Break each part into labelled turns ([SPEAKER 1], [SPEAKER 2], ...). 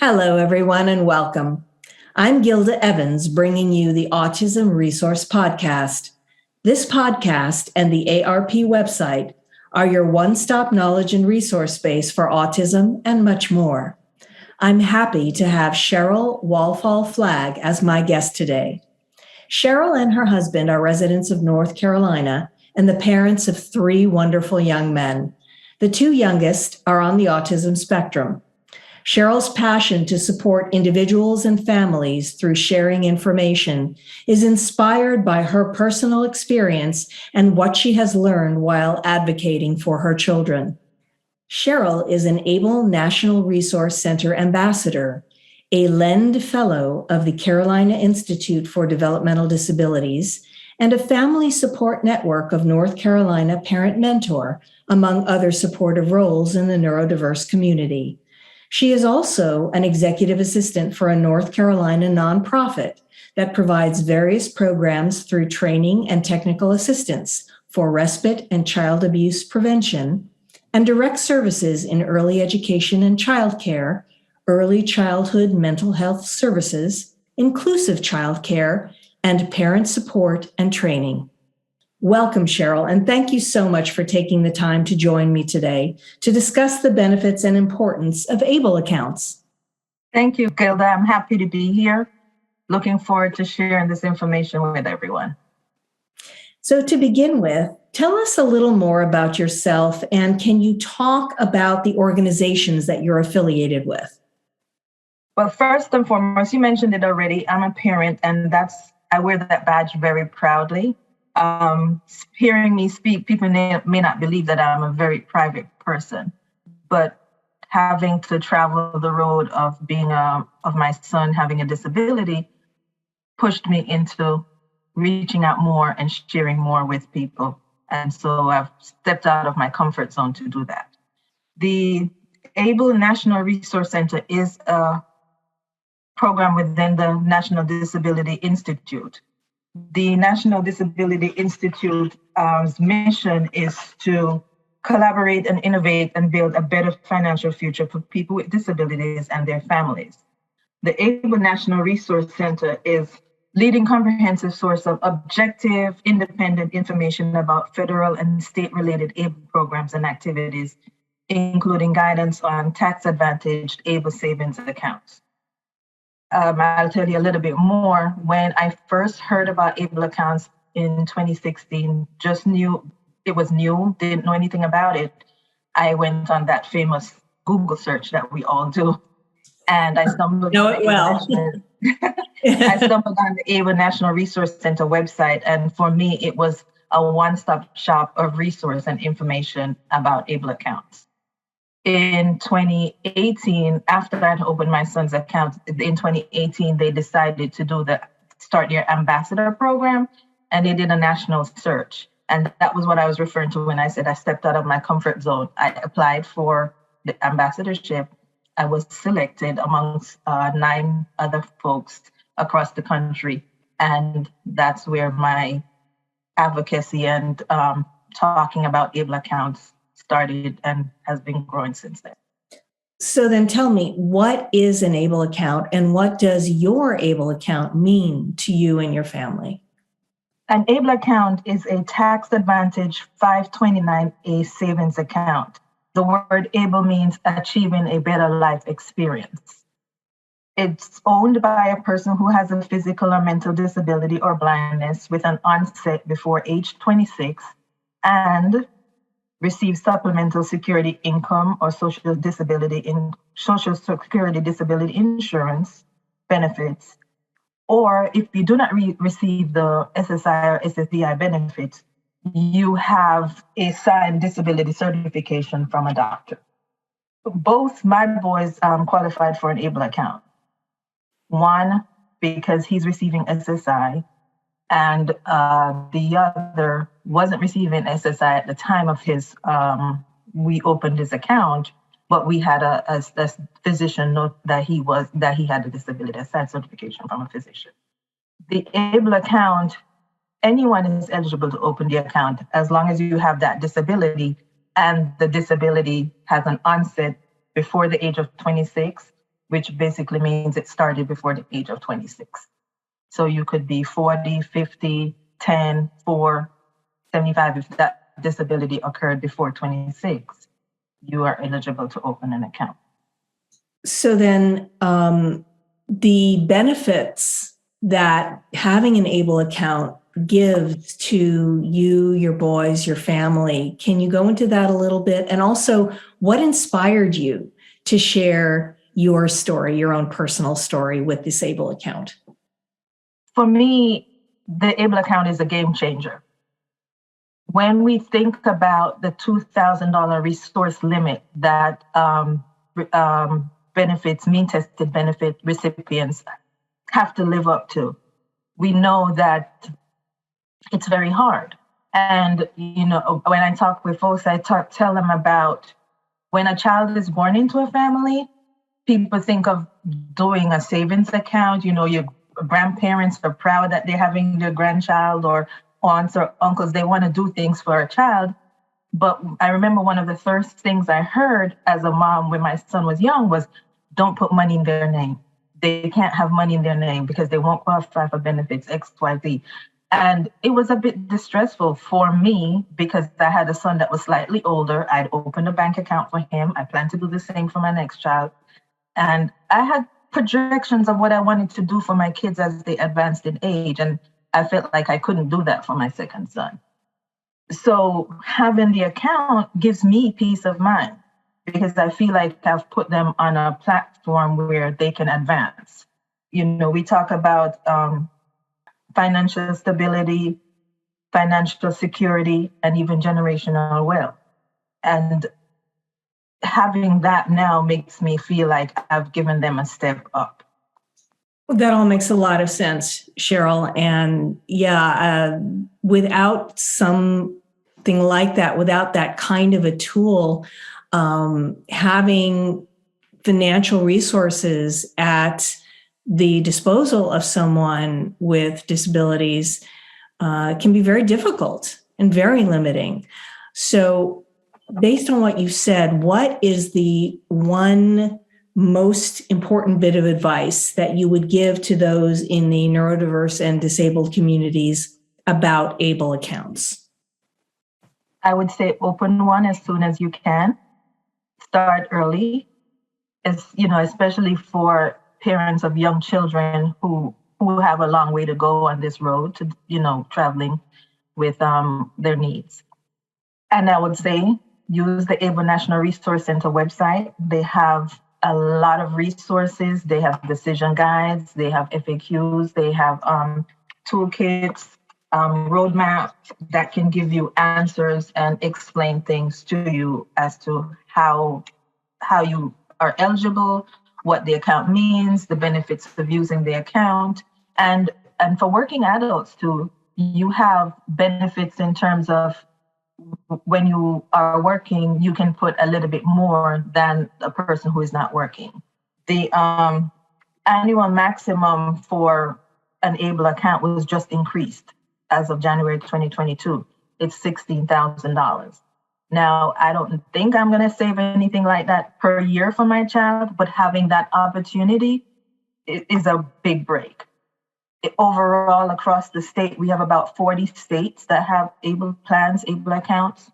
[SPEAKER 1] Hello, everyone, and welcome. I'm Gilda Evans, bringing you the Autism Resource Podcast. This podcast and the ARP website are your one-stop knowledge and resource space for autism and much more. I'm happy to have Cheryl Walfall-Flagg as my guest today. Cheryl and her husband are residents of North Carolina and the parents of 3 wonderful young men. The 2 youngest are on the autism spectrum. Cheryl's passion to support individuals and families through sharing information is inspired by her personal experience and what she has learned while advocating for her children. Cheryl is an ABLE National Resource Center ambassador, a LEND Fellow of the Carolina Institute for Developmental Disabilities, and a family support network of North Carolina Parent Mentor, among other supportive roles in the neurodiverse community. She is also an executive assistant for a North Carolina nonprofit that provides various programs through training and technical assistance for respite and child abuse prevention, and direct services in early education and childcare, early childhood mental health services, inclusive childcare, and parent support and training. Welcome, Cheryl, and thank you so much for taking the time to join me today to discuss the benefits and importance of ABLE accounts.
[SPEAKER 2] Thank you, Gilda. I'm happy to be here. Looking forward to sharing this information with everyone.
[SPEAKER 1] So to begin with, tell us a little more about yourself, and can you talk about the organizations that you're affiliated with?
[SPEAKER 2] Well, first and foremost, you mentioned it already. I'm a parent, and I wear that badge very proudly. Hearing me speak, people may not believe that I'm a very private person, but having to travel the road of of my son having a disability pushed me into reaching out more and sharing more with people. And so I've stepped out of my comfort zone to do that. The ABLE National Resource Center is a program within the National Disability Institute. The National Disability Institute's mission is to collaborate and innovate and build a better financial future for people with disabilities and their families. The ABLE National Resource Center is leading comprehensive source of objective, independent information about federal and state-related ABLE programs and activities, including guidance on tax-advantaged ABLE savings accounts. I'll tell you a little bit more. When I first heard about ABLE accounts in 2016, just knew it was new, didn't know anything about it. I went on that famous Google search that we all do, and I stumbled on the ABLE National Resource Center website, and for me, it was a one-stop shop of resource and information about ABLE accounts. In 2018, after I had opened my son's account, in 2018, they decided to start their ambassador program, and they did a national search. And that was what I was referring to when I said I stepped out of my comfort zone. I applied for the ambassadorship. I was selected amongst 9 other folks across the country. And that's where my advocacy and talking about ABLE accounts started and has been growing since then.
[SPEAKER 1] So then tell me, what is an ABLE account and what does your ABLE account mean to you and your family?
[SPEAKER 2] An ABLE account is a tax-advantaged 529A savings account. The word ABLE means achieving a better life experience. It's owned by a person who has a physical or mental disability or blindness with an onset before age 26 and receives supplemental security income or social security disability insurance benefits. Or if you do not receive the SSI or SSDI benefits, you have a signed disability certification from a doctor. Both my boys qualified for an ABLE account. One, because he's receiving SSI, and the other wasn't receiving SSI at the time of we opened his account, but we had a physician note that he had a disability, a signed certification from a physician. The ABLE account, anyone is eligible to open the account as long as you have that disability and the disability has an onset before the age of 26. which basically means it started before the age of 26. So you could be 40, 50, 10, 4, 75. If that disability occurred before 26, you are eligible to open an account.
[SPEAKER 1] So then the benefits that having an ABLE account gives to you, your boys, your family, can you go into that a little bit? And also, what inspired you to share your story, your own personal story with this ABLE account?
[SPEAKER 2] For me, the ABLE account is a game changer. When we think about the $2,000 resource limit that benefits, mean tested benefit recipients have to live up to, we know that it's very hard. And, you know, when I talk with folks, I tell them about when a child is born into a family, people think of doing a savings account. You know, your grandparents are proud that they're having their grandchild, or aunts or uncles, they want to do things for a child. But I remember one of the first things I heard as a mom when my son was young was, don't put money in their name. They can't have money in their name because they won't qualify for benefits, X, Y, Z. And it was a bit distressful for me because I had a son that was slightly older. I'd opened a bank account for him. I plan to do the same for my next child. And I had projections of what I wanted to do for my kids as they advanced in age. And I felt like I couldn't do that for my second son. So having the account gives me peace of mind because I feel like I've put them on a platform where they can advance. You know, we talk about financial stability, financial security, and even generational wealth. And having that now makes me feel like I've given them a step up.
[SPEAKER 1] That all makes a lot of sense, Cheryl. And yeah, without something like that, without that kind of a tool, having financial resources at the disposal of someone with disabilities can be very difficult and very limiting. So based on what you said, what is the one most important bit of advice that you would give to those in the neurodiverse and disabled communities about ABLE accounts?
[SPEAKER 2] I would say open one as soon as you can. Start early, especially for parents of young children who have a long way to go on this road to, traveling with their needs. And I would say use the ABLE National Resource Center website. They have a lot of resources. They have decision guides, they have FAQs, they have toolkits, roadmaps that can give you answers and explain things to you as to how you are eligible, what the account means, the benefits of using the account. And for working adults too, you have benefits in terms of when you are working, you can put a little bit more than a person who is not working. The annual maximum for an ABLE account was just increased as of January 2022. It's $16,000. Now, I don't think I'm going to save anything like that per year for my child, but having that opportunity is a big break. Overall, across the state, we have about 40 states that have ABLE plans, ABLE accounts,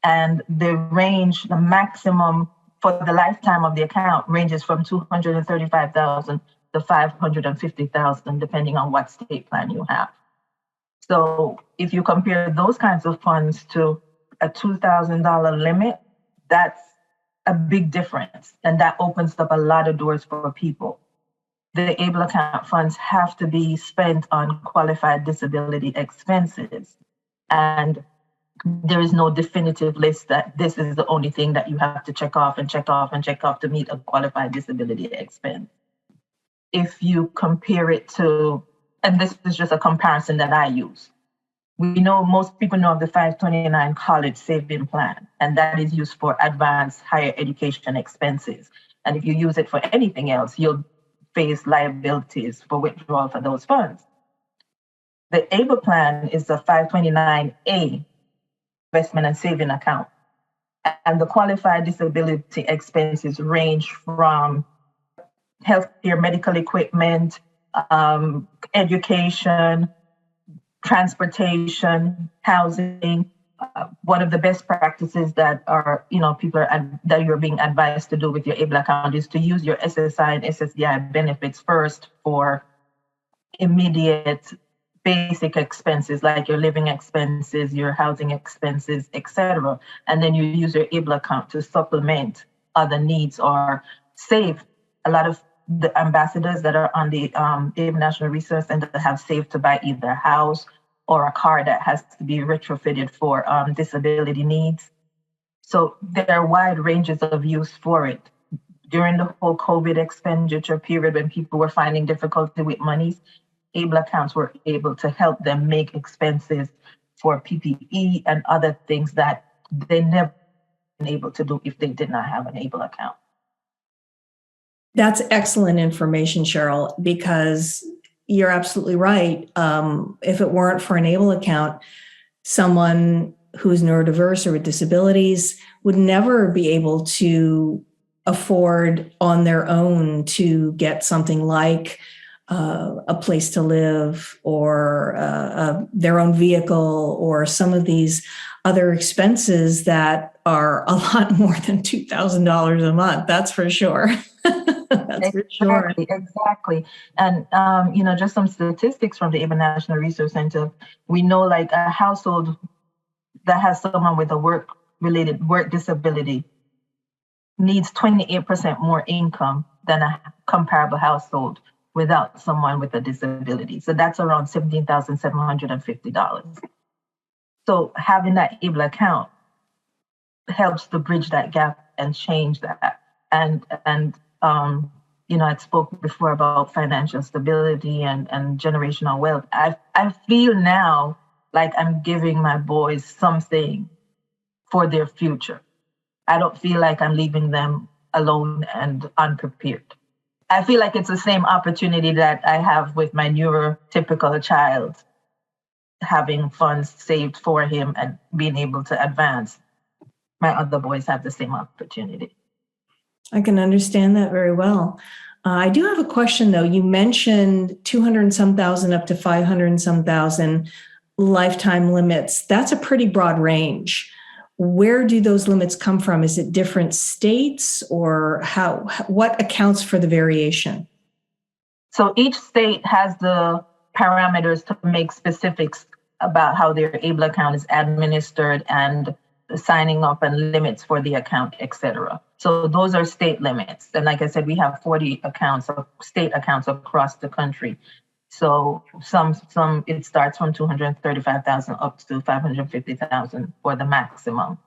[SPEAKER 2] and the maximum for the lifetime of the account ranges from $235,000 to $550,000, depending on what state plan you have. So if you compare those kinds of funds to a $2,000 limit, that's a big difference, and that opens up a lot of doors for people. The ABLE account funds have to be spent on qualified disability expenses. And there is no definitive list that this is the only thing that you have to check off and check off and check off to meet a qualified disability expense. If you compare it to, and this is just a comparison that I use, we know most people know of the 529 college saving plan, and that is used for advanced higher education expenses. And if you use it for anything else, you'll face liabilities for withdrawal for those funds. The ABLE plan is the 529A investment and saving account. And the qualified disability expenses range from healthcare, medical equipment, education, transportation, housing. One of the best practices that are, that you're being advised to do with your ABLE account is to use your SSI and SSDI benefits first for immediate basic expenses like your living expenses, your housing expenses, etc. And then you use your ABLE account to supplement other needs or save. A lot of the ambassadors that are on the ABLE National Resource Center have saved to buy either a house or a car that has to be retrofitted for disability needs. So there are wide ranges of use for it. During the whole COVID expenditure period, when people were finding difficulty with monies, ABLE accounts were able to help them make expenses for PPE and other things that they never been able to do if they did not have an ABLE account.
[SPEAKER 1] That's excellent information, Cheryl, because you're absolutely right. If it weren't for an ABLE account, someone who's neurodiverse or with disabilities would never be able to afford on their own to get something like a place to live or their own vehicle or some of these other expenses that are a lot more than $2,000 a month. That's for sure. That's for sure.
[SPEAKER 2] Exactly. And, just some statistics from the ABLE National Resource Center. We know like a household that has someone with a work disability needs 28% more income than a comparable household without someone with a disability. So that's around $17,750. So having that ABLE account helps to bridge that gap and change that. And I spoke before about financial stability and generational wealth. I feel now like I'm giving my boys something for their future. I don't feel like I'm leaving them alone and unprepared. I feel like it's the same opportunity that I have with my neurotypical child, having funds saved for him and being able to advance. My other boys have the same opportunity.
[SPEAKER 1] I can understand that very well. I do have a question, though. You mentioned 200 and some thousand up to 500 and some thousand lifetime limits. That's a pretty broad range. Where do those limits come from? Is it different states or what accounts for the variation?
[SPEAKER 2] So each state has the parameters to make specifics about how their ABLE account is administered and the signing up and limits for the account, etc. So those are state limits. And like I said, we have 40 accounts of state accounts across the country. So some it starts from 235,000 up to 550,000 for the maximum.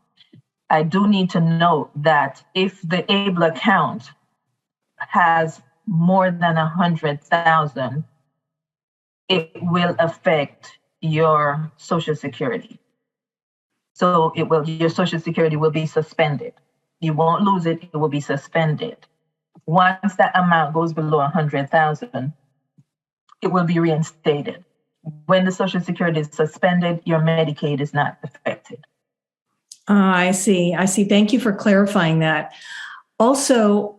[SPEAKER 2] I do need to note that if the ABLE account has more than 100,000, it will affect your Social Security. So your Social Security will be suspended. You won't lose it, it will be suspended. Once that amount goes below 100,000, it will be reinstated. When the Social Security is suspended, your Medicaid is not affected.
[SPEAKER 1] I see. Thank you for clarifying that. Also,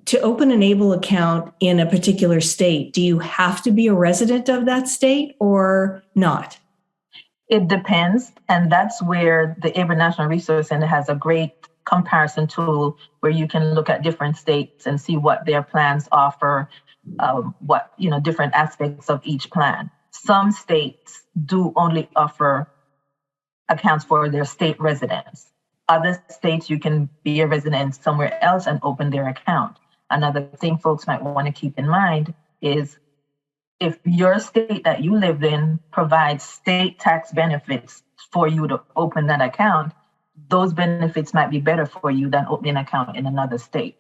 [SPEAKER 1] to open an ABLE account in a particular state, do you have to be a resident of that state or not?
[SPEAKER 2] It depends. And that's where the ABLE National Resource Center has a great comparison tool where you can look at different states and see what their plans offer, different aspects of each plan. Some states do only offer accounts for their state residents. Other states, you can be a resident somewhere else and open their account. Another thing folks might want to keep in mind is if your state that you live in provides state tax benefits for you to open that account, those benefits might be better for you than opening an account in another state,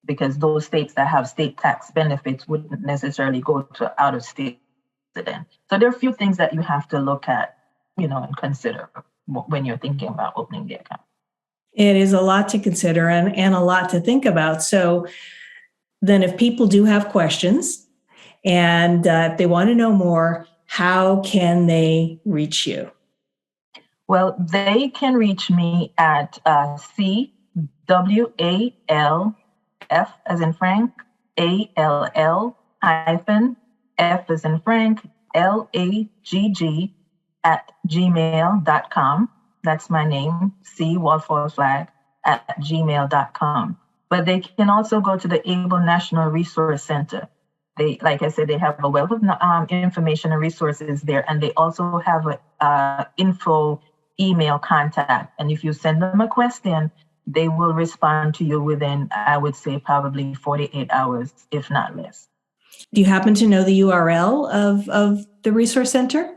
[SPEAKER 2] because those states that have state tax benefits wouldn't necessarily go to out-of-state resident. So there are a few things that you have to look at, and consider when you're thinking about opening the account.
[SPEAKER 1] It is a lot to consider and a lot to think about. So then if people do have questions and if they want to know more, how can they reach you?
[SPEAKER 2] Well, they can reach me at CWALF, as in Frank, F as in Frank, LAGG @gmail.com. That's my name, C. Walfall-Flagg @gmail.com. But they can also go to the ABLE National Resource Center. They, like I said, they have a wealth of information and resources there, and they also have a info email contact. And if you send them a question, they will respond to you within, I would say, probably 48 hours, if not less.
[SPEAKER 1] Do you happen to know the URL of the resource center?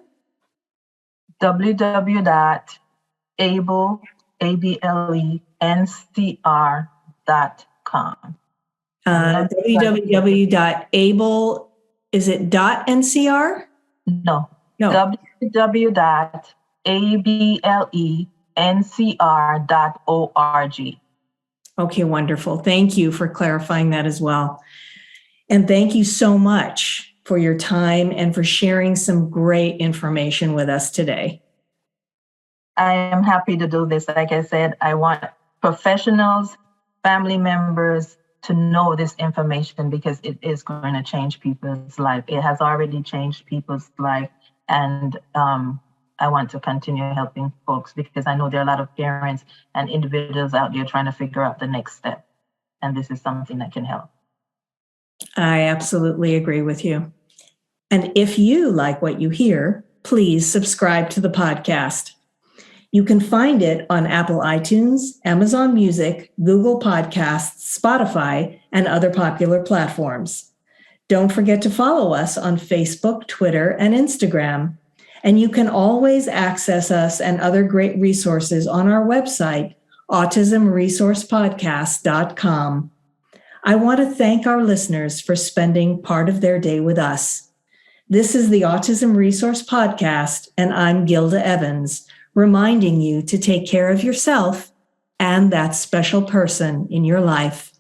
[SPEAKER 2] www.ablencr.com.
[SPEAKER 1] www.able, is it .ncr?
[SPEAKER 2] No.
[SPEAKER 1] No.
[SPEAKER 2] www.ablencr.org.
[SPEAKER 1] Okay, wonderful. Thank you for clarifying that as well. And thank you so much for your time and for sharing some great information with us today.
[SPEAKER 2] I am happy to do this. Like I said, I want professionals, family members to know this information because it is going to change people's life. It has already changed people's life. And I want to continue helping folks because I know there are a lot of parents and individuals out there trying to figure out the next step. And this is something that can help.
[SPEAKER 1] I absolutely agree with you. And if you like what you hear, please subscribe to the podcast. You can find it on Apple iTunes, Amazon Music, Google Podcasts, Spotify, and other popular platforms. Don't forget to follow us on Facebook, Twitter, and Instagram. And you can always access us and other great resources on our website, autismresourcepodcast.com. I want to thank our listeners for spending part of their day with us. This is the Autism Resource Podcast, and I'm Gilda Evans, reminding you to take care of yourself and that special person in your life.